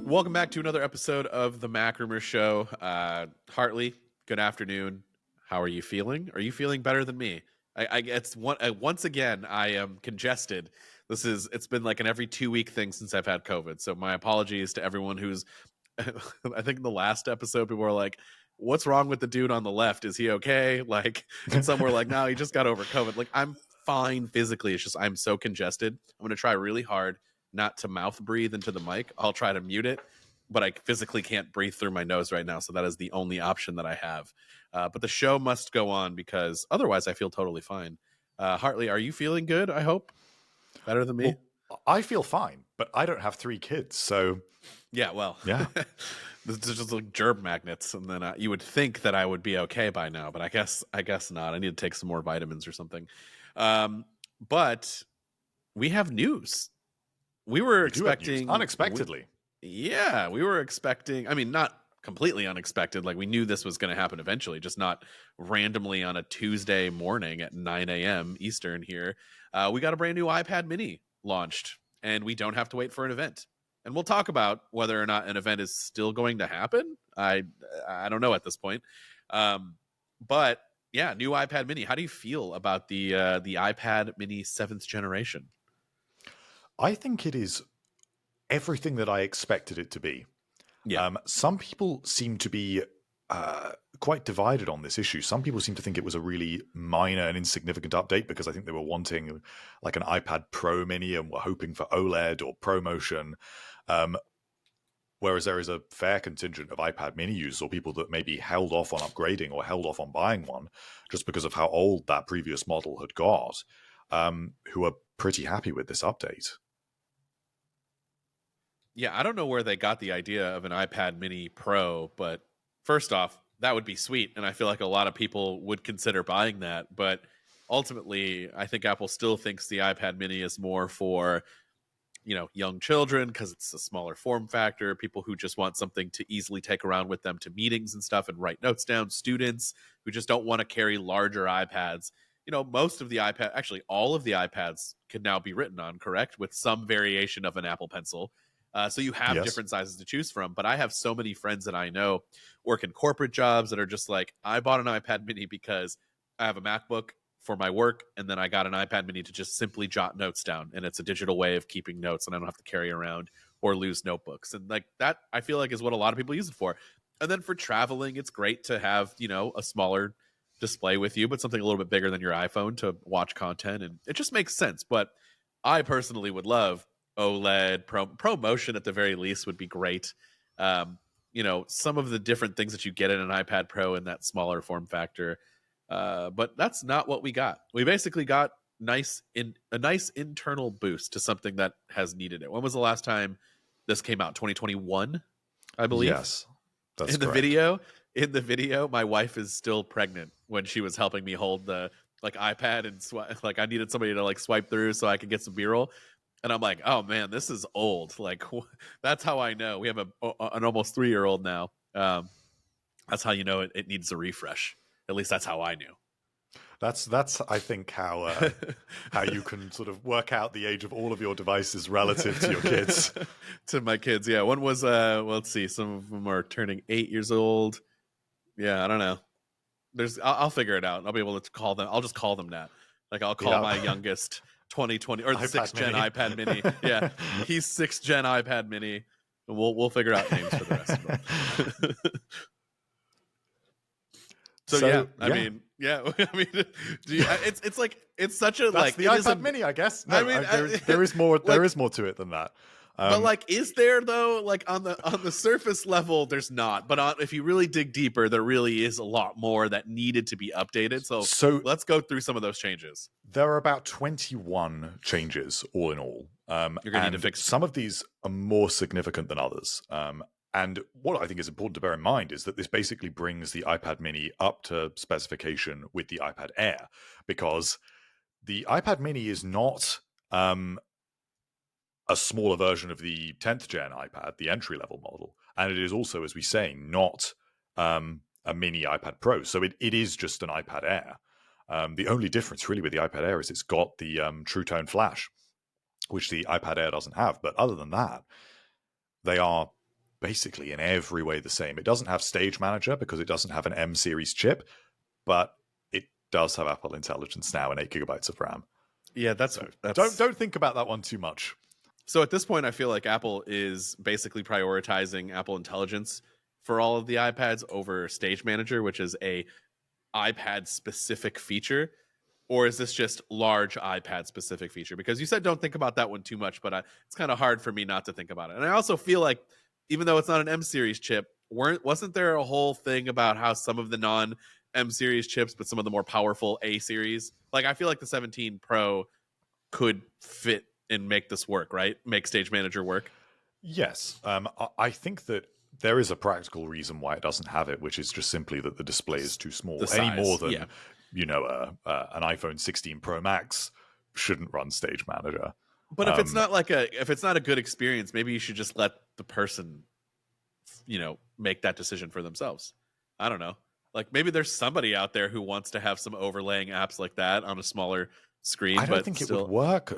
Welcome back to another episode of the MacRumors Show. Hartley, good afternoon. How are you feeling? Are you feeling better than me? Once again, I am congested. It's been like an every 2 week thing since I've had COVID. So my apologies to everyone who's, I think in the last episode, people were like, what's wrong with the dude on the left? Is he okay? And some were like, no, he just got over COVID. Like, I'm fine physically. It's just, I'm so congested. I'm going to try really hard not to mouth breathe into the mic. I'll try to mute it, but I physically can't breathe through my nose right now. So that is the only option that I have. But the show must go on because otherwise I feel totally fine. Hartley, are you feeling good? I hope better than me. Well, I feel fine, but I don't have 3 kids. So yeah, well, yeah, this is just like germ magnets. And then you would think that I would be okay by now, but I guess not. I need to take some more vitamins or something. But we have news. We were expecting unexpectedly. We were expecting, I mean, not completely unexpected. Like, we knew this was going to happen eventually, just not randomly on a Tuesday morning at 9 a.m. Eastern here. We got a brand new iPad mini launched, and we don't have to wait for an event. And we'll talk about whether or not an event is still going to happen. I don't know at this point. But yeah, new iPad mini. How do you feel about the iPad mini 7th generation? I think it is everything that I expected it to be. Yeah. Some people seem to be quite divided on this issue. Some people seem to think it was a really minor and insignificant update because I think they were wanting like an iPad Pro mini and were hoping for OLED or ProMotion. Whereas there is a fair contingent of iPad mini users or people that maybe held off on upgrading or held off on buying one just because of how old that previous model had got, who are pretty happy with this update. Yeah, I don't know where they got the idea of an iPad mini Pro, but first off, that would be sweet. And I feel like a lot of people would consider buying that. But ultimately, I think Apple still thinks the iPad mini is more for, young children because it's a smaller form factor, people who just want something to easily take around with them to meetings and stuff and write notes down, students who just don't want to carry larger iPads. Most of the iPad, actually all of the iPads can now be written on, correct? With some variation of an Apple Pencil. So you have different sizes to choose from. But I have so many friends that I know work in corporate jobs that are just like, I bought an iPad mini because I have a MacBook for my work, and then I got an iPad mini to just simply jot notes down. And it's a digital way of keeping notes, and I don't have to carry around or lose notebooks. And like that, I feel like is what a lot of people use it for. And then for traveling, it's great to have, a smaller display with you, but something a little bit bigger than your iPhone to watch content. And it just makes sense. But I personally would love OLED, ProMotion at the very least would be great. Some of the different things that you get in an iPad Pro in that smaller form factor. But that's not what we got. We basically got a nice internal boost to something that has needed it. When was the last time this came out? 2021, I believe. Yes, that's correct. In the video, my wife is still pregnant when she was helping me hold the iPad and I needed somebody to swipe through so I could get some B-roll. And I'm like, oh man, this is old. That's how I know. We have an almost 3-year-old now. That's how you know it needs a refresh. At least that's how I knew. That's I think how you can sort of work out the age of all of your devices relative to your kids. To my kids, yeah. One was let's see, some of them are turning 8 years old. Yeah, I don't know. I'll figure it out. I'll be able to call them. I'll just call them that. I'll call my youngest 2020 or the 6th gen iPad mini. Yeah, he's 6th gen iPad mini. We'll figure out names for the rest of them. I mean, it's like it's such a that's the iPad mini, I guess. No, I mean, there is more. There is more to it than that. But is there though? On the surface level, there's not. But if you really dig deeper, there really is a lot more that needed to be updated. So let's go through some of those changes. There are about 21 changes all in all. You're going to need to fix some of these are more significant than others. And what I think is important to bear in mind is that this basically brings the iPad mini up to specification with the iPad Air, because the iPad mini is not a smaller version of the 10th gen iPad, the entry-level model. And it is also, as we say, not a mini iPad Pro. So it is just an iPad Air. The only difference really with the iPad Air is it's got the True Tone Flash, which the iPad Air doesn't have. But other than that, they are basically in every way the same. It doesn't have Stage Manager because it doesn't have an M series chip, but it does have Apple Intelligence now and 8 gigabytes of RAM. Yeah, so don't think about that one too much. So at this point, I feel like Apple is basically prioritizing Apple Intelligence for all of the iPads over Stage Manager, which is a iPad specific feature. Or is this just large iPad specific feature? Because you said don't think about that one too much, but it's kind of hard for me not to think about it. And I also feel like even though it's not an M series chip, wasn't there a whole thing about how some of the non M series chips, but some of the more powerful A series, like I feel like the 17 Pro could fit and make this work, right? Make Stage Manager work. Yes. I think that there is a practical reason why it doesn't have it, which is just simply that the display is too small. Any more than, an iPhone 16 Pro Max shouldn't run Stage Manager. But if it's not if it's not a good experience, maybe you should just let the person, make that decision for themselves. I don't know. Like maybe there's somebody out there who wants to have some overlaying apps like that on a smaller screen. I don't think it would work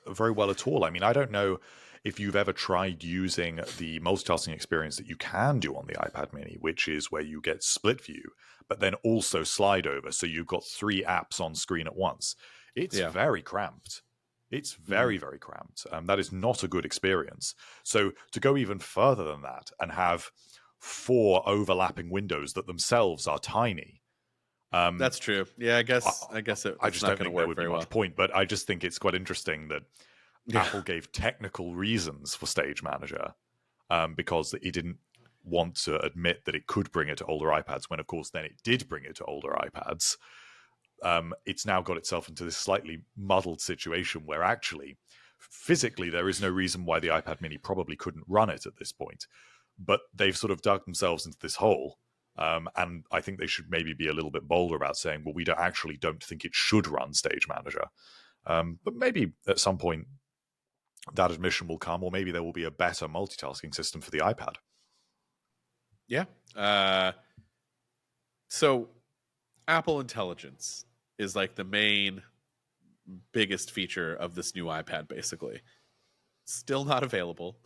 very well at all. I mean, I don't know if you've ever tried using the multitasking experience that you can do on the iPad mini, which is where you get split view, but then also slide over. So you've got 3 apps on screen at once. It's very cramped. It's very, very cramped. That is not a good experience. So to go even further than that and have 4 overlapping windows that themselves are tiny. That's true. Yeah, I guess it's not going to work very well. Point, but I just think it's quite interesting that Apple gave technical reasons for Stage Manager because it didn't want to admit that it could bring it to older iPads when, of course, then it did bring it to older iPads. It's now got itself into this slightly muddled situation where actually, physically, there is no reason why the iPad mini probably couldn't run it at this point. But they've sort of dug themselves into this hole. And I think they should maybe be a little bit bolder about saying, well, we don't think it should run Stage Manager. But maybe at some point that admission will come, or maybe there will be a better multitasking system for the iPad. Yeah. So Apple Intelligence is like the main biggest feature of this new iPad, basically. Still not available,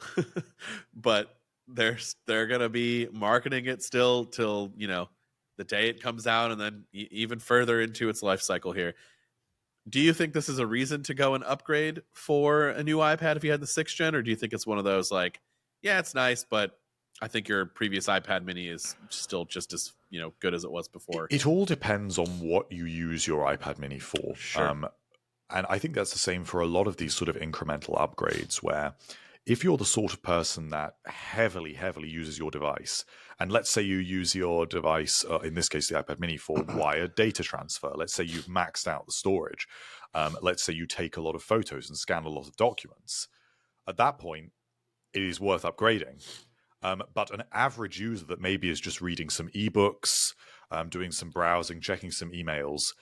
but they're gonna be marketing it still till the day it comes out, and then even further into its life cycle here. Do you think this is a reason to go and upgrade for a new iPad if you had the 6th gen, or do you think it's one of those like, yeah, it's nice, but I think your previous iPad mini is still just as good as it was before? It all depends on what you use your iPad mini for. Sure. And I think that's the same for a lot of these sort of incremental upgrades where if you're the sort of person that heavily, heavily uses your device, and let's say you use your device, in this case, the iPad mini, for wired data transfer. Let's say you've maxed out the storage. Let's say you take a lot of photos and scan a lot of documents. At that point, it is worth upgrading. But an average user that maybe is just reading some ebooks, doing some browsing, checking some emails,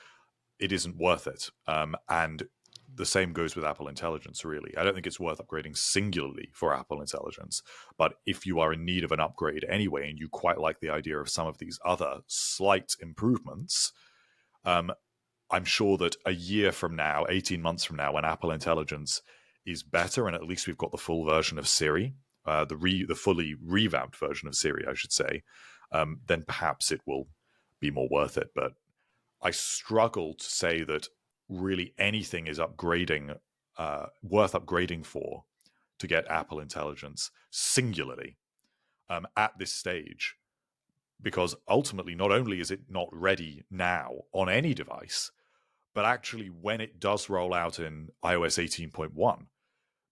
it isn't worth it. And the same goes with Apple Intelligence, really. I don't think it's worth upgrading singularly for Apple Intelligence. But if you are in need of an upgrade anyway, and you quite like the idea of some of these other slight improvements, I'm sure that a year from now, 18 months from now, when Apple Intelligence is better, and at least we've got the full version of Siri, the fully revamped version of Siri, I should say, then perhaps it will be more worth it. But I struggle to say that really anything is worth upgrading for to get Apple Intelligence singularly at this stage, because ultimately not only is it not ready now on any device, but actually when it does roll out in iOS 18.1,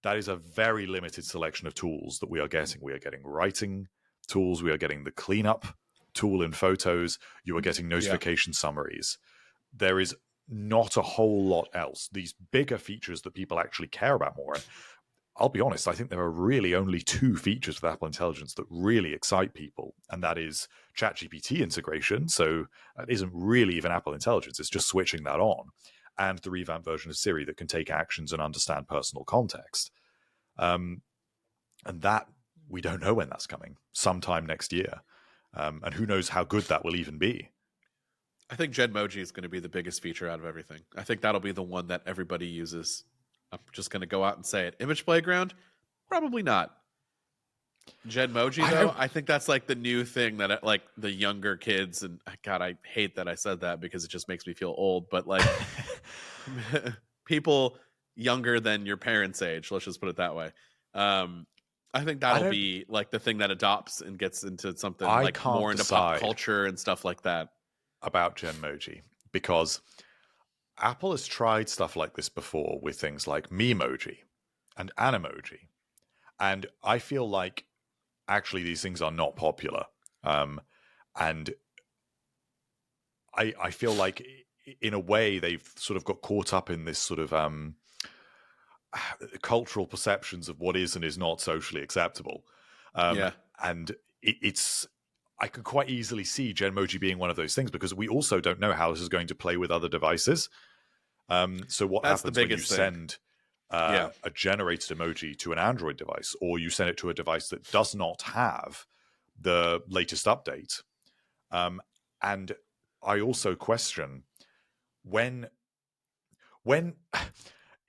that is a very limited selection of tools that we are getting. We are getting writing tools, we are getting the cleanup tool in Photos, you are getting notification summaries. There is not a whole lot else. These bigger features that people actually care about more. I'll be honest, I think there are really only 2 features with Apple Intelligence that really excite people, and that is ChatGPT integration. So that isn't really even Apple Intelligence, it's just switching that on, and the revamped version of Siri that can take actions and understand personal context. And that, we don't know when that's coming, sometime next year. And who knows how good that will even be. I think Genmoji is going to be the biggest feature out of everything. I think that'll be the one that everybody uses. I'm just going to go out and say it. Image Playground? Probably not. Genmoji, though, I think that's like the new thing that like the younger kids, and God, I hate that I said that because it just makes me feel old, but like people younger than your parents' age, let's just put it that way. I think that'll be like the thing that adopts and gets into something like more into pop culture and stuff like that. About Genmoji, because Apple has tried stuff like this before with things like Memoji and Animoji. And I feel like actually these things are not popular. And I feel like in a way they've sort of got caught up in this sort of cultural perceptions of what is and is not socially acceptable. And it's I could quite easily see Genmoji being one of those things, because we also don't know how this is going to play with other devices. So what happens when you send a generated emoji to an Android device, or you send it to a device that does not have the latest update? And I also question when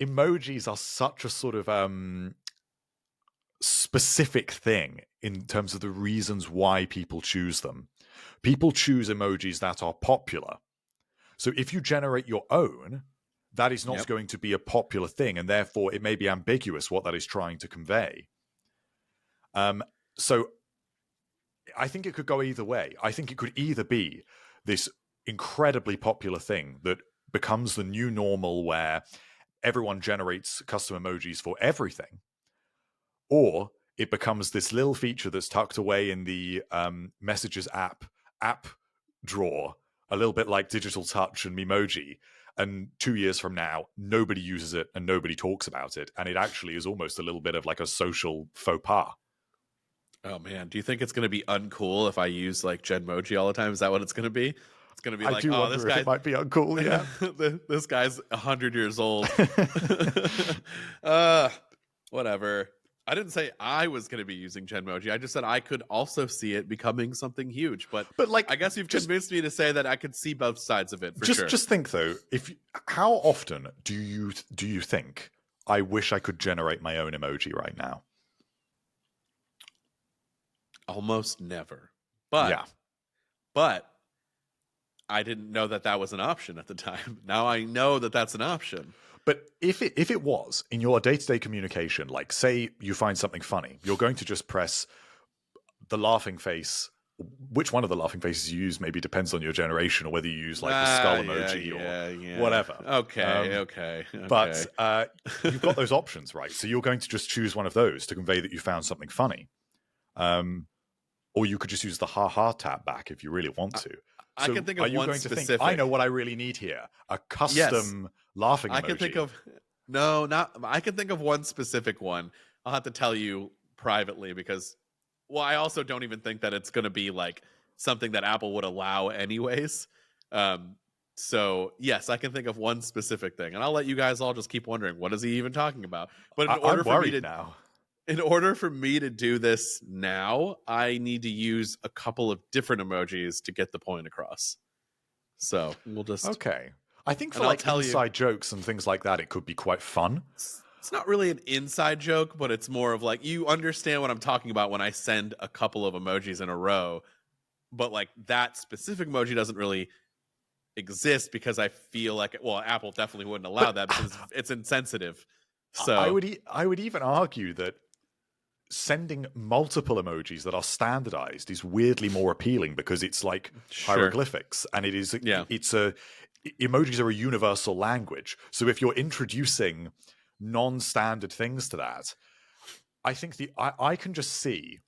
emojis are such a sort of specific thing in terms of the reasons why people choose them. People choose emojis that are popular. So if you generate your own, that is not going to be a popular thing, and therefore it may be ambiguous what that is trying to convey. So I think it could go either way. I think it could either be this incredibly popular thing that becomes the new normal where everyone generates custom emojis for everything, or it becomes this little feature that's tucked away in the Messages app drawer, a little bit like Digital Touch and Memoji. And 2 years from now, nobody uses it and nobody talks about it. And it actually is almost a little bit of like a social faux pas. Oh, man. Do you think it's going to be uncool if I use like Genmoji all the time? Is that what it's going to be? It's going to be like, oh, this guy, it might be uncool, yeah. This guy's 100 years old. Whatever. I didn't say I was going to be using Genmoji. I just said I could also see it becoming something huge. But like, I guess you've convinced me to say that I could see both sides of it. For sure. Just think though, how often do you think I wish I could generate my own emoji right now? Almost never. But I didn't know that was an option at the time. Now I know that that's an option. But if it was in your day-to-day communication, like say you find something funny, you're going to just press the laughing face. Which one of the laughing faces you use maybe depends on your generation, or whether you use like the skull emoji or whatever. Okay. But you've got those options, right? So you're going to just choose one of those to convey that you found something funny. Or you could just use the ha-ha tap back if you really want to. I can think of one specific. I know what I really need here. A custom laughing emoji. I can think of I can think of one specific one. I'll have to tell you privately because, well, I also don't even think that it's going to be like something that Apple would allow anyways. So yes, I can think of one specific thing, and I'll let you guys all just keep wondering, what is he even talking about? But in order for me to do this now, I need to use a couple of different emojis to get the point across. So we'll just... Okay. I think for like inside jokes and things like that, it could be quite fun. It's not really an inside joke, but it's more of like, you understand what I'm talking about when I send a couple of emojis in a row. But like that specific emoji doesn't really exist because I feel like, well, Apple definitely wouldn't allow that because it's insensitive. So I would even argue that sending multiple emojis that are standardized is weirdly more appealing because it's like hieroglyphics, and emojis are a universal language. So if you're introducing non-standard things to that, I think I can just see.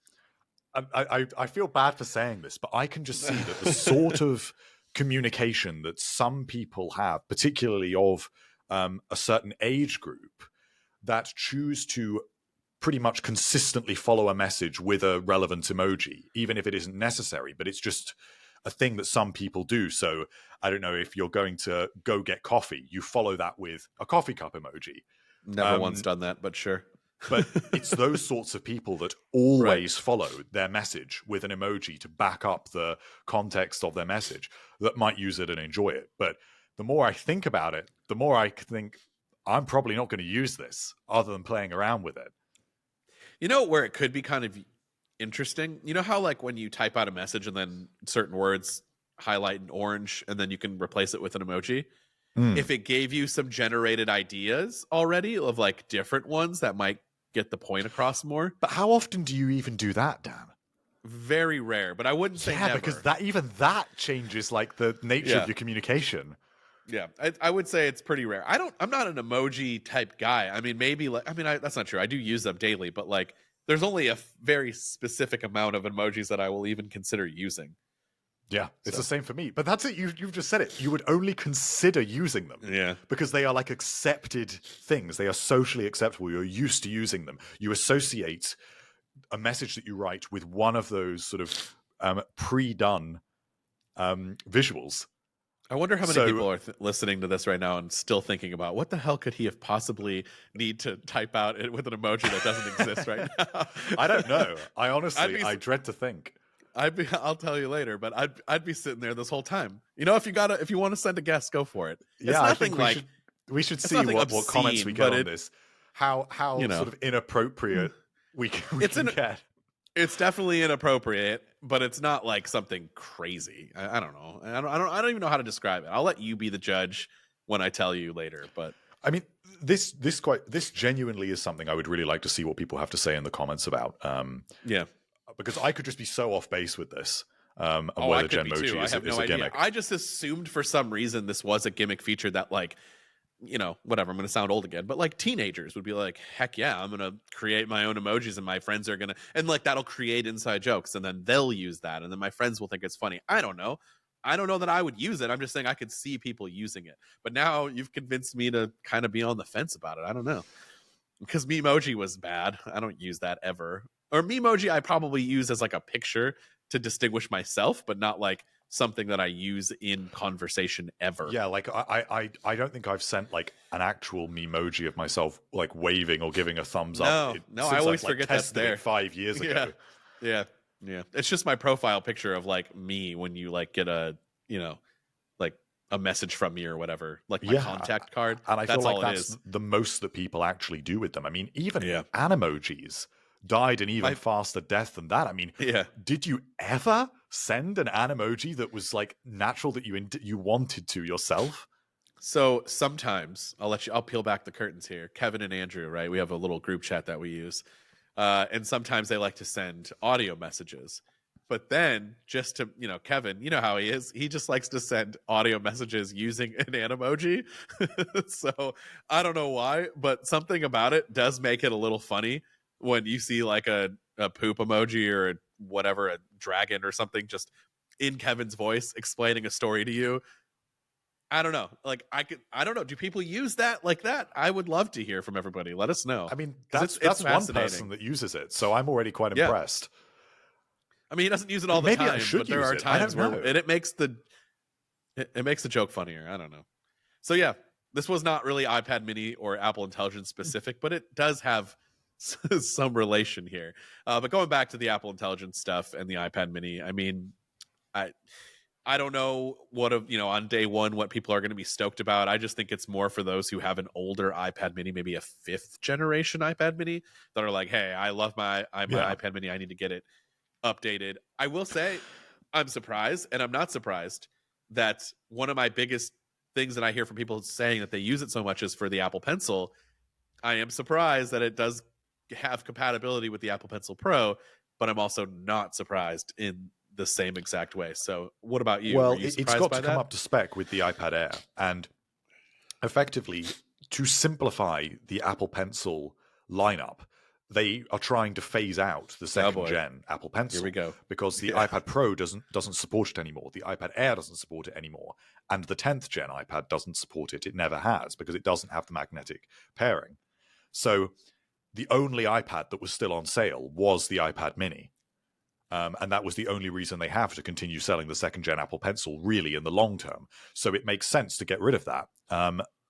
I feel bad for saying this, but I can just see that the sort of communication that some people have, particularly of a certain age group, that choose to pretty much consistently follow a message with a relevant emoji, even if it isn't necessary, but it's just a thing that some people do. So I don't know, if you're going to go get coffee, you follow that with a coffee cup emoji. Never once done that, but sure. But it's those sorts of people that always follow their message with an emoji to back up the context of their message, that might use it and enjoy it. But the more I think about it, the more I think I'm probably not going to use this other than playing around with it. You know where it could be kind of interesting. You know how like when you type out a message and then certain words highlight in orange and then you can replace it with an emoji? If it gave you some generated ideas already of like different ones that might get the point across more. But how often do you even do that, Dan? Very rare, but I wouldn't say never. Because that changes like the nature of your communication. Yeah, I would say it's pretty rare. I'm not an emoji type guy. I mean, maybe like, that's not true. I do use them daily, but like there's only a very specific amount of emojis that I will even consider using. Yeah, it's the same for me. But that's it. You've just said it. You would only consider using them. Yeah. Because they are like accepted things. They are socially acceptable. You're used to using them. You associate a message that you write with one of those sort of pre-done visuals. I wonder how many people are listening to this right now and still thinking about what the hell could he have possibly need to type out with an emoji that doesn't exist right now? I don't know. I honestly, I dread to think. I'll tell you later, but I'd be sitting there this whole time. You know, if you want to send a guest, go for it. Yeah, I think we should see what comments we get on this. How sort of inappropriate we can get. It's definitely inappropriate, but it's not like something crazy. I don't know. I don't even know how to describe it. I'll let you be the judge when I tell you later. But I mean, this genuinely is something I would really like to see what people have to say in the comments about. Yeah. Because I could just be so off base with this. Whether Genmoji is a gimmick. I just assumed for some reason this was a gimmick feature that like, you know, whatever, I'm going to sound old again, but like teenagers would be like, heck yeah, I'm going to create my own emojis and my friends are going to, and like that'll create inside jokes and then they'll use that and then my friends will think it's funny. I don't know that I would use it. I'm just saying I could see people using it. But now you've convinced me to kind of be on the fence about it. I don't know. Because Memoji was bad. I don't use that ever. Or Memoji I probably use as like a picture to distinguish myself, but not like something that I use in conversation ever. Yeah, like I don't think I've sent like an actual Memoji of myself like waving or giving a thumbs up. No, I always forget that's there. 5 years ago. Yeah. It's just my profile picture of like me when you like get a, you know, like a message from me or whatever, like my contact card. And I feel like that's the most that people actually do with them. I mean, even animojis died an even faster death than that. I mean, did you ever send an animoji that was like natural that you wanted to yourself? So sometimes I'll peel back the curtains here. Kevin and Andrew, right? We have a little group chat that we use. And sometimes they like to send audio messages. But then just to, you know, Kevin, you know how he is. He just likes to send audio messages using an animoji. So I don't know why, but something about it does make it a little funny when you see like a poop emoji or a dragon or something just in Kevin's voice explaining a story to you. I don't know. Like I don't know. Do people use that like that? I would love to hear from everybody. Let us know. I mean, that's one person that uses it. So I'm already quite impressed. I mean, he doesn't use it all the time, but there are times where it makes the joke funnier. I don't know. So yeah, this was not really iPad mini or Apple Intelligence specific, but it does have some relation here. But going back to the Apple Intelligence stuff and the iPad mini, I mean, I don't know on day one what people are going to be stoked about. I just think it's more for those who have an older iPad mini, maybe a 5th generation iPad mini, that are like, hey, I love my iPad mini. I need to get it updated. I will say I'm surprised, and I'm not surprised, that one of my biggest things that I hear from people saying that they use it so much is for the Apple Pencil. I am surprised that it does have compatibility with the Apple Pencil Pro, but I'm also not surprised in the same exact way. So what about you? Well, it's got to come up to spec with the iPad Air, and effectively to simplify the Apple Pencil lineup, they are trying to phase out the second gen Apple Pencil. Here we go. Because the iPad Pro doesn't support it anymore. The iPad Air doesn't support it anymore. And the 10th gen iPad doesn't support it. It never has, because it doesn't have the magnetic pairing. So the only iPad that was still on sale was the iPad mini. And that was the only reason they have to continue selling the second gen Apple Pencil really in the long term. So it makes sense to get rid of that.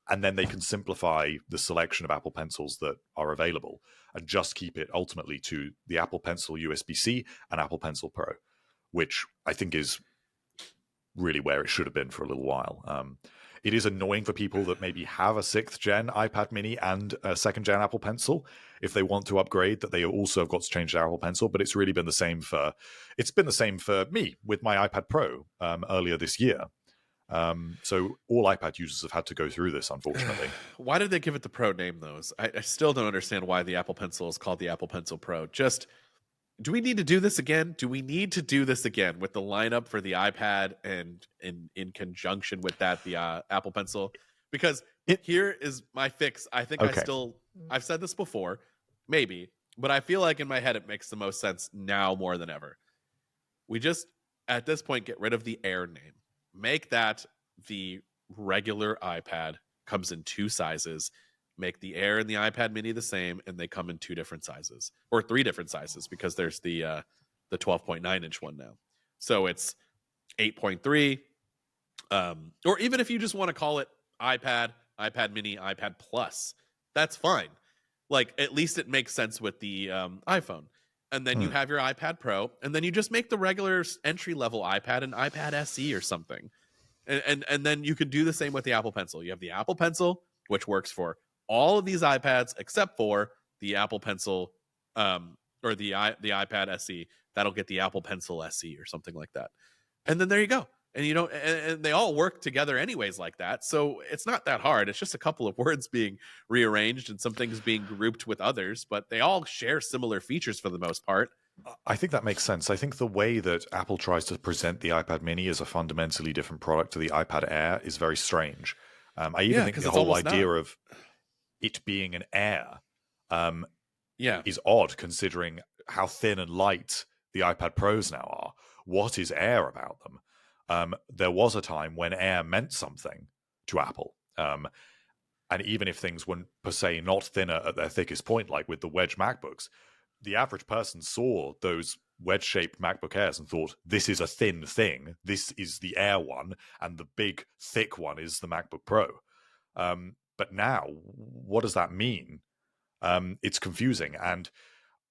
And then they can simplify the selection of Apple Pencils that are available and just keep it ultimately to the Apple Pencil USB-C and Apple Pencil Pro, which I think is really where it should have been for a little while. It is annoying for people that maybe have a 6th gen iPad mini and a 2nd gen Apple Pencil. If they want to upgrade, that they also have got to change their Apple Pencil. But it's really been the same for me with my iPad Pro earlier this year. So all iPad users have had to go through this, unfortunately. Why did they give it the Pro name, though? I still don't understand why the Apple Pencil is called the Apple Pencil Pro. Just, do we need to do this again? Do we need to do this again with the lineup for the iPad and in conjunction with that, the Apple Pencil? Because here is my fix. I think I've said this before, maybe, but I feel like in my head it makes the most sense now more than ever. We just, at this point, get rid of the Air name. Make that the regular iPad, comes in 2 sizes. Make the Air and the iPad mini the same, and they come in 2 different sizes, or 3 different sizes, because there's the 12.9 inch one now. So it's 8.3, or even if you just want to call it iPad, iPad mini, iPad Plus, that's fine. Like, at least it makes sense with the iPhone. And then you have your iPad Pro, and then you just make the regular entry-level iPad an iPad SE or something. And then you can do the same with the Apple Pencil. You have the Apple Pencil, which works for all of these iPads except for the Apple Pencil or the iPad SE. That'll get the Apple Pencil SE or something like that. And then there you go. And you don't, and they all work together anyways like that. So it's not that hard. It's just a couple of words being rearranged and some things being grouped with others, but they all share similar features for the most part. I think that makes sense. I think the way that Apple tries to present the iPad mini as a fundamentally different product to the iPad Air is very strange. I even think the whole idea of it being an Air is odd, considering how thin and light the iPad Pros now are. What is Air about them? There was a time when Air meant something to Apple. And even if things were per se not thinner at their thickest point, like with the wedge MacBooks, the average person saw those wedge-shaped MacBook Airs and thought, this is a thin thing. This is the Air one, and the big, thick one is the MacBook Pro. But now, what does that mean? It's confusing, and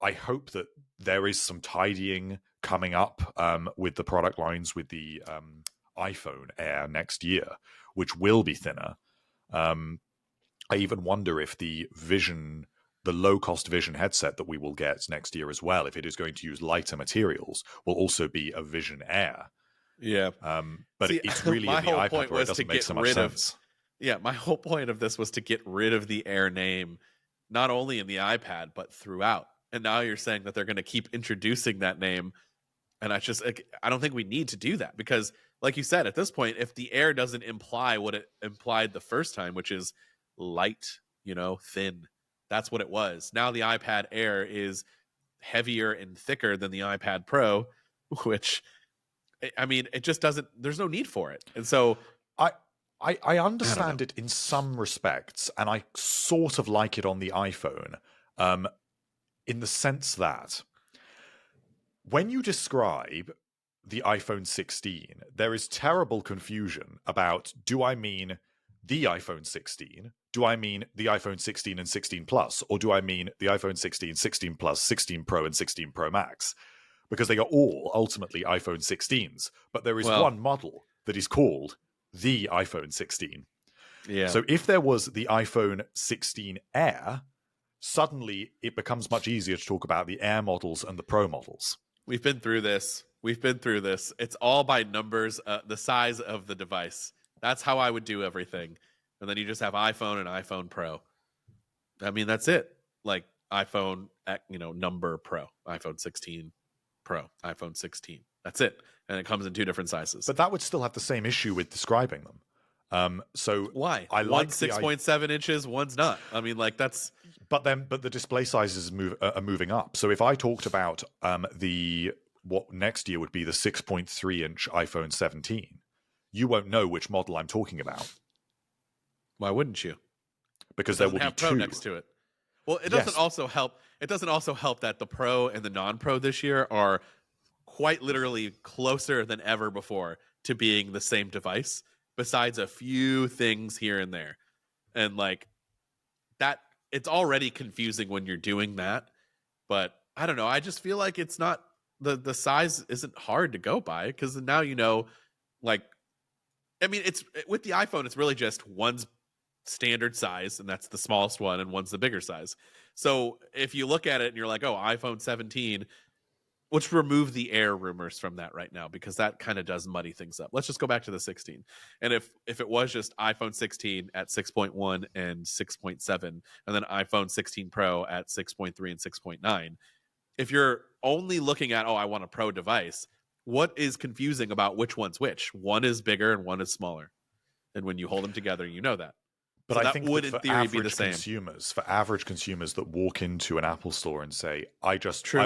I hope that there is some tidying coming up with the product lines with the iPhone Air next year, which will be thinner. I even wonder if the low-cost Vision headset that we will get next year as well, if it is going to use lighter materials, will also be a Vision Air. Yeah. But it's really in the iPad where it doesn't make so much sense. Yeah, my whole point of this was to get rid of the Air name, not only in the iPad, but throughout. And now you're saying that they're going to keep introducing that name. And I don't think we need to do that, because, like you said, at this point, if the Air doesn't imply what it implied the first time, which is light, thin, that's what it was. Now the iPad Air is heavier and thicker than the iPad Pro, which, I mean, it just doesn't, there's no need for it. And so I understand it in some respects, and I sort of like it on the iPhone, in the sense that when you describe the iPhone 16, there is terrible confusion about, do I mean the iPhone 16? Do I mean the iPhone 16 and 16 Plus? Or do I mean the iPhone 16, 16 Plus, 16 Pro, and 16 Pro Max? Because they are all ultimately iPhone 16s, but there is one model that is called the iPhone 16. Yeah. So if there was the iPhone 16 Air, suddenly it becomes much easier to talk about the Air models and the Pro models. We've been through this. It's all by numbers, the size of the device. That's how I would do everything. And then you just have iPhone and iPhone Pro. I mean, that's it. Like iPhone, number Pro, iPhone 16 Pro, iPhone 16. That's it. And it comes in 2 different sizes. But that would still have the same issue with describing them. So why? I like one's 6.7 inches, one's not. I mean, like, that's. But the display sizes are moving up. So if I talked about what next year would be the 6.3 inch iPhone 17, you won't know which model I'm talking about. Why wouldn't you? Because there will be Pro 2 next to it. Well, it doesn't also help. It doesn't also help that the Pro and the non-Pro this year are quite literally closer than ever before to being the same device, besides a few things here and there. And like that, it's already confusing when you're doing that. But I don't know. I just feel like it's not, the size isn't hard to go by, because now like I mean, it's with the iPhone, it's really just one's standard size, and that's the smallest one, and one's the bigger size. So if you look at it and you're like, oh, iPhone 17, let's remove the Air rumors from that right now, because that kind of does muddy things up. Let's just go back to the 16. And if it was just iPhone 16 at 6.1 and 6.7, and then iPhone 16 Pro at 6.3 and 6.9, if you're only looking at, oh, I want a Pro device, what is confusing about which one's which? One is bigger and one is smaller. And when you hold them together, you know that. But So I that think would, that in for theory, be the average same. consumers, for average consumers that walk into an Apple store and say, I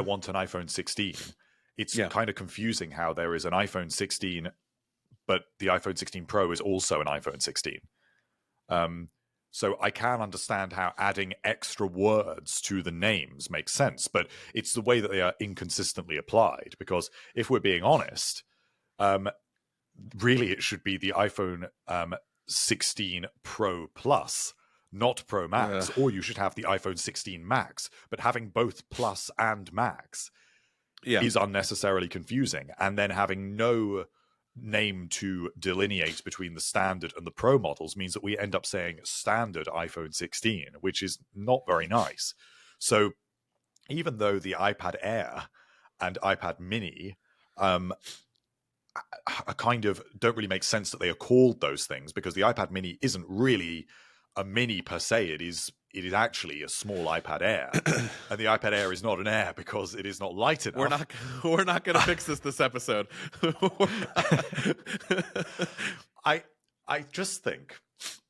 want an iPhone 16, it's kind of confusing how there is an iPhone 16, but the iPhone 16 Pro is also an iPhone 16. So I can understand how adding extra words to the names makes sense, but it's the way that they are inconsistently applied. Because if we're being honest, really it should be the iPhone 16 Pro Plus, not Pro Max, or you should have the iPhone 16 Max. But having both Plus and Max is unnecessarily confusing. And then having no name to delineate between the standard and the Pro models means that we end up saying standard iPhone 16, which is not very nice. So even though the iPad Air and iPad Mini are kind of don't really make sense that they are called those things, because the iPad Mini isn't really a mini per se. It is actually a small iPad Air, and the iPad Air is not an Air because it is not light enough. We're not going to fix this episode. I just think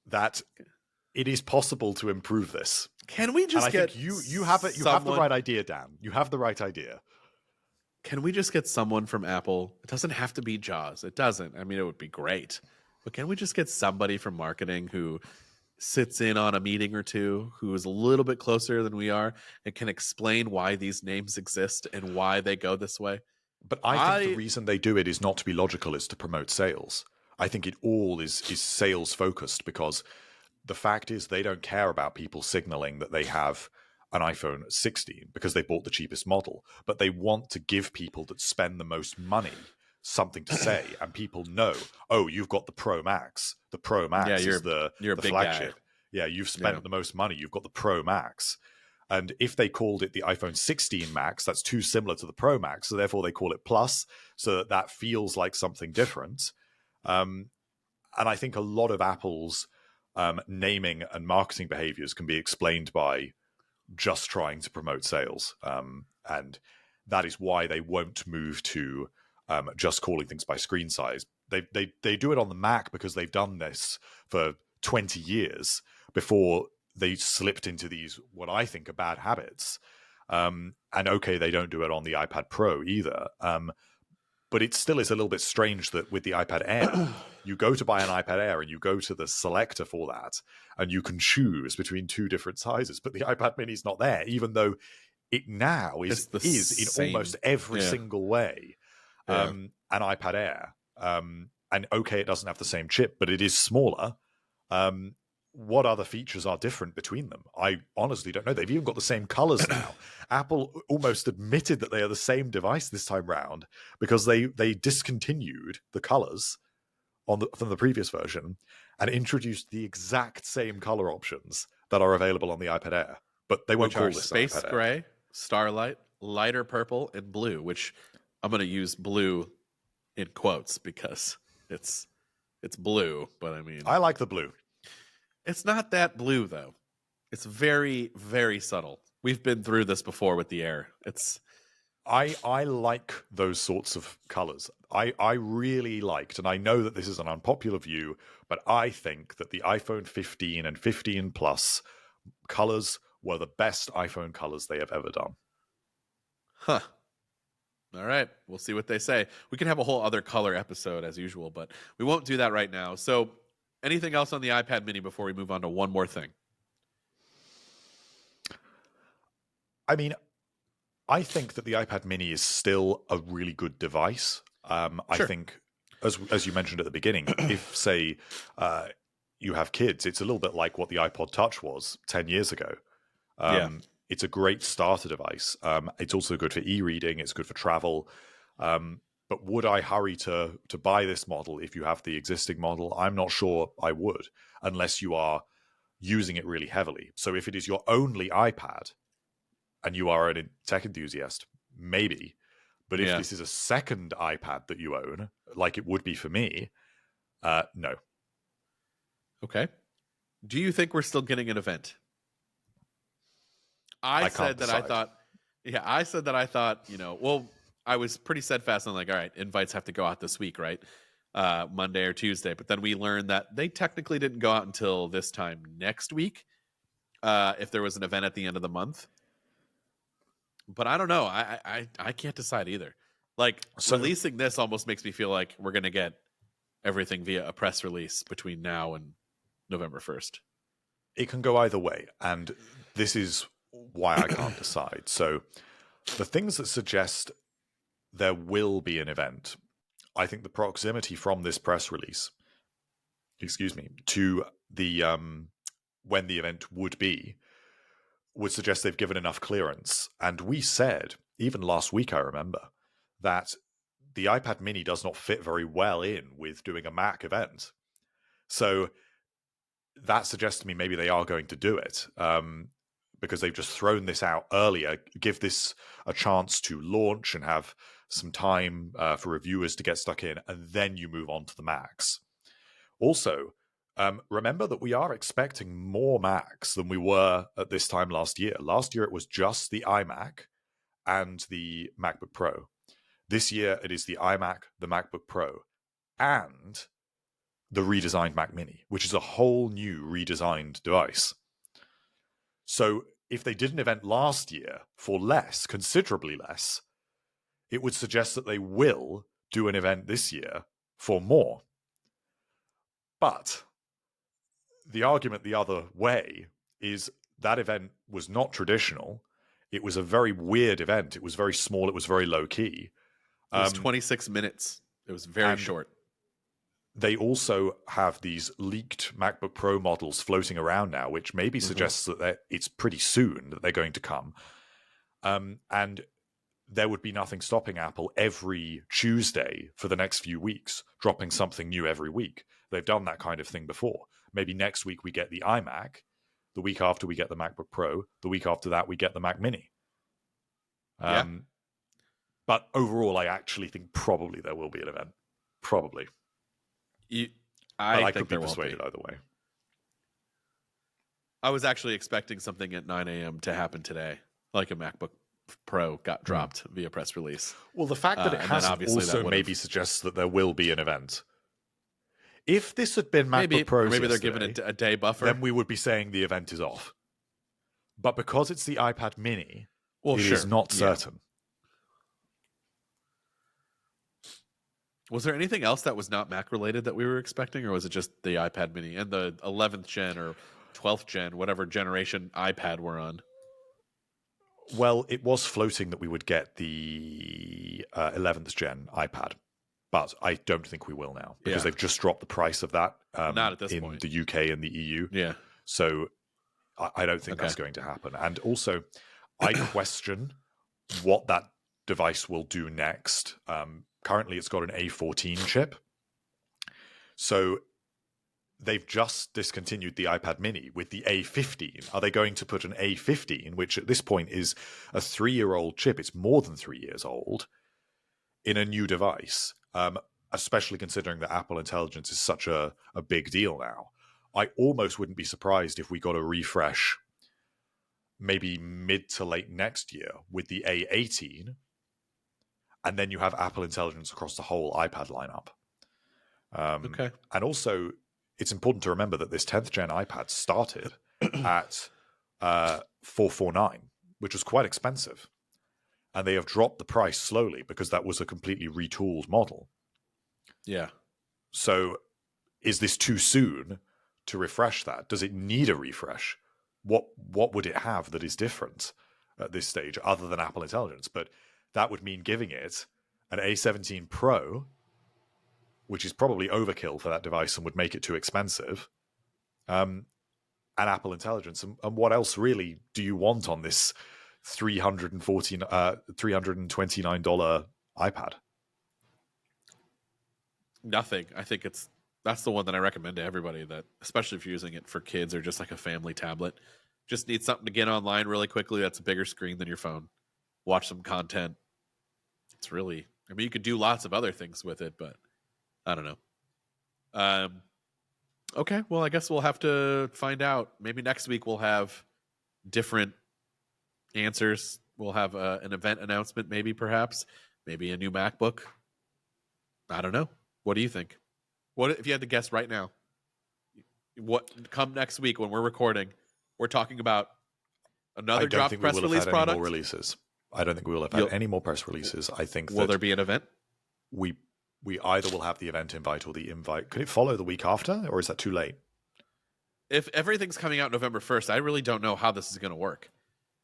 that it is possible to improve this. Can we just get think you have the right idea, Dan. You have the right idea. Can we just get someone from Apple? It doesn't have to be Jaws. It doesn't. I mean, it would be great. But can we just get somebody from marketing who sits in on a meeting or two, who is a little bit closer than we are, and can explain why these names exist and why they go this way? But I think the reason they do it is not to be logical, it's to promote sales. I think it all is sales focused, because the fact is they don't care about people signaling that they have an iPhone 16 because they bought the cheapest model, but they want to give people that spend the most money something to say, and people know, oh, you've got the Pro Max. The Pro Max is the big flagship. Guy. Yeah, you've spent the most money. You've got the Pro Max. And if they called it the iPhone 16 Max, that's too similar to the Pro Max, so therefore they call it Plus, so that feels like something different. And I think a lot of Apple's naming and marketing behaviors can be explained by just trying to promote sales. And that is why they won't move to just calling things by screen size. They do it on the Mac because they've done this for 20 years before they slipped into these, what I think are bad habits. And okay, they don't do it on the iPad Pro either. But it still is a little bit strange that with the iPad Air, you go to buy an iPad Air and you go to the selector for that, and you can choose between two different sizes. But the iPad Mini is not there, even though it now is in almost every single way an iPad Air. And okay, it doesn't have the same chip, but it is smaller. What other features are different between them? I honestly don't know. They've even got the same colors now. Apple almost admitted that they are the same device this time round, because they discontinued the colors from the previous version and introduced the exact same color options that are available on the iPad Air. But they won't call this Space iPad Gray, Air. Starlight, Lighter Purple, and Blue, which I'm going to use blue in quotes because it's blue, but I mean, I like the blue. It's not that blue though. It's very, very subtle. We've been through this before with the Air. I like those sorts of colors. I really liked, and I know that this is an unpopular view, but I think that the iPhone 15 and 15 Plus colors were the best iPhone colors they have ever done. Huh. All right. We'll see what they say. We can have a whole other color episode as usual, but we won't do that right now. So anything else on the iPad Mini before we move on to one more thing? I mean, I think that the iPad Mini is still a really good device. Sure. I think, as you mentioned at the beginning, if, say, you have kids, it's a little bit like what the iPod Touch was 10 years ago. It's a great starter device. It's also good for e-reading. It's good for travel. But would I hurry to buy this model if you have the existing model? I'm not sure I would, unless you are using it really heavily. So if it is your only iPad and you are a tech enthusiast, maybe. But if this is a second iPad that you own, like it would be for me, no. Okay. Do you think we're still getting an event? I said that I thought, I was pretty steadfast on like, all right, invites have to go out this week, right? Monday or Tuesday. But then we learned that they technically didn't go out until this time next week, if there was an event at the end of the month. But I don't know. I can't decide either. Like, releasing this almost makes me feel like we're going to get everything via a press release between now and November 1st. It can go either way. And this is why I can't decide. So the things that suggest there will be an event, I think the proximity from this press release, to the when the event would be, would suggest they've given enough clearance. And we said, even last week, I remember, that the iPad mini does not fit very well in with doing a Mac event. So that suggests to me maybe they are going to do it, because they've just thrown this out earlier, give this a chance to launch and have some time for reviewers to get stuck in, and then you move on to the Macs. Also, remember that we are expecting more Macs than we were at this time last year. Last year, it was just the iMac and the MacBook Pro. This year, it is the iMac, the MacBook Pro, and the redesigned Mac Mini, which is a whole new redesigned device. So if they did an event last year for less, considerably less, it would suggest that they will do an event this year for more. But the argument the other way is that event was not traditional. It was a very weird event. It was very small. It was very low key. It was 26 minutes. It was very short. They also have these leaked MacBook Pro models floating around now, which maybe suggests that it's pretty soon that they're going to come. And there would be nothing stopping Apple every Tuesday for the next few weeks, dropping something new every week. They've done that kind of thing before. Maybe next week we get the iMac. The week after we get the MacBook Pro. The week after that we get the Mac Mini. But overall, I actually think probably there will be an event. Probably. I could be persuaded either way. I was actually expecting something at 9 a.m. to happen today, like a MacBook Pro got dropped via press release. Well, the fact that it hasn't also maybe suggests that there will be an event. If this had been MacBook Pros maybe they're giving it a day buffer, then we would be saying the event is off. But because it's the iPad mini, it is not certain. Was there anything else that was not Mac related that we were expecting, or was it just the iPad mini and the 11th gen or 12th gen, whatever generation iPad we're on? Well, it was floating that we would get the 11th gen iPad, but I don't think we will now because they've just dropped the price of that not at this in point. the UK and the EU. Yeah. So I don't think that's going to happen. And also, I question what that device will do next. Currently, it's got an A14 chip. So they've just discontinued the iPad mini with the A15. Are they going to put an A15, which at this point is a 3-year-old chip, it's more than 3 years old, in a new device, especially considering that Apple Intelligence is such a big deal now? I almost wouldn't be surprised if we got a refresh maybe mid to late next year with the A18, and then you have Apple Intelligence across the whole iPad lineup. And also, it's important to remember that this 10th gen iPad started at $449, which was quite expensive. And they have dropped the price slowly because that was a completely retooled model. Yeah. So is this too soon to refresh that? Does it need a refresh? What would it have that is different at this stage other than Apple Intelligence? But that would mean giving it an A17 Pro, which is probably overkill for that device and would make it too expensive, and Apple Intelligence. And what else really do you want on this $329 iPad? Nothing. I think that's the one that I recommend to everybody, that especially if you're using it for kids or just like a family tablet. Just need something to get online really quickly that's a bigger screen than your phone. Watch some content. It's really, I mean, you could do lots of other things with it, but I don't know. Okay, well, I guess we'll have to find out. Maybe next week we'll have different answers. We'll have an event announcement, maybe, perhaps. Maybe a new MacBook. I don't know. What do you think? What if you had to guess right now? What come next week when we're recording? We're talking about another drop press release product. More releases. I don't think we will have had any more press releases. I think. Will there be an event? We either will have the event invite or the invite. Could it follow the week after, or is that too late? If everything's coming out November 1st, I really don't know how this is going to work.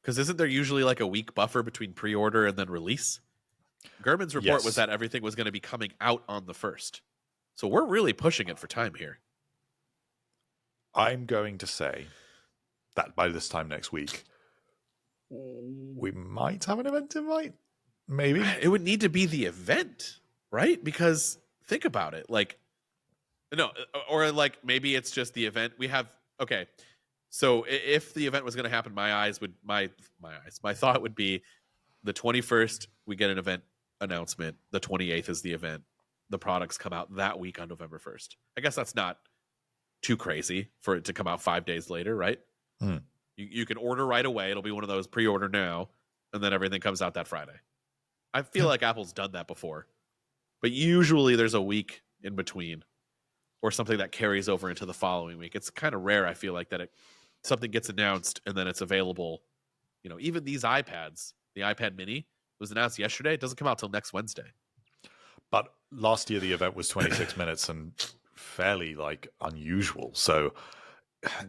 Because isn't there usually like a week buffer between pre-order and then release? Gurman's report was that everything was going to be coming out on the 1st. So we're really pushing it for time here. I'm going to say that by this time next week, we might have an event invite. Maybe. It would need to be the event, right? Because think about it. Like, no, or like maybe it's just the event. We have, okay. So if the event was going to happen, my thought would be the 21st, we get an event announcement. The 28th is the event. The products come out that week on November 1st. I guess that's not too crazy for it to come out 5 days later, right? You can order right away. It'll be one of those pre-order now, and then everything comes out that Friday. I feel like Apple's done that before. But usually there's a week in between or something that carries over into the following week. It's kind of rare, I feel like, that something gets announced and then it's available. You know, even these iPads, the iPad mini was announced yesterday. It doesn't come out till next Wednesday. But last year the event was 26 minutes and fairly like unusual. So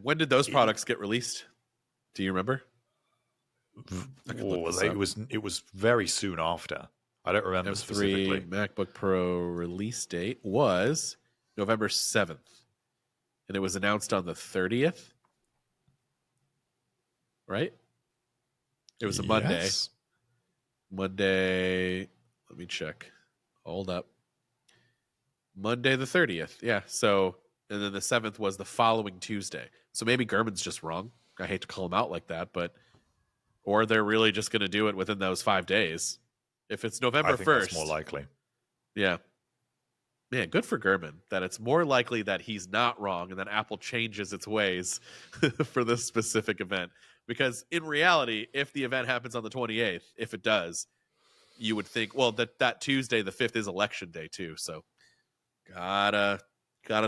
when did those products get released? Do you remember? It was very soon after. I don't remember specifically. MacBook Pro release date was November 7th. And it was announced on the 30th. Right? It was a Monday. Monday. Let me check. Hold up. Monday the 30th. Yeah. So, and then the 7th was the following Tuesday. So maybe Gurman's just wrong. I hate to call him out like that, but or they're really just going to do it within those 5 days. If it's November 1st, that's more likely. Yeah. Man, good for Gurman that it's more likely that he's not wrong and that Apple changes its ways for this specific event. Because in reality, if the event happens on the 28th, if it does, you would think, well, that Tuesday, the 5th, is election day too. So gotta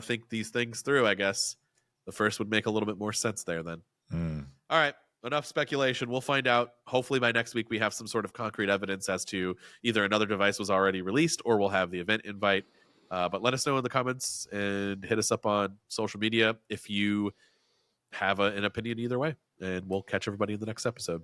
think these things through, I guess. The 1st would make a little bit more sense there then. All right. Enough speculation. We'll find out. Hopefully by next week we have some sort of concrete evidence as to either another device was already released or we'll have the event invite. But let us know in the comments and hit us up on social media if you have an opinion either way. And we'll catch everybody in the next episode.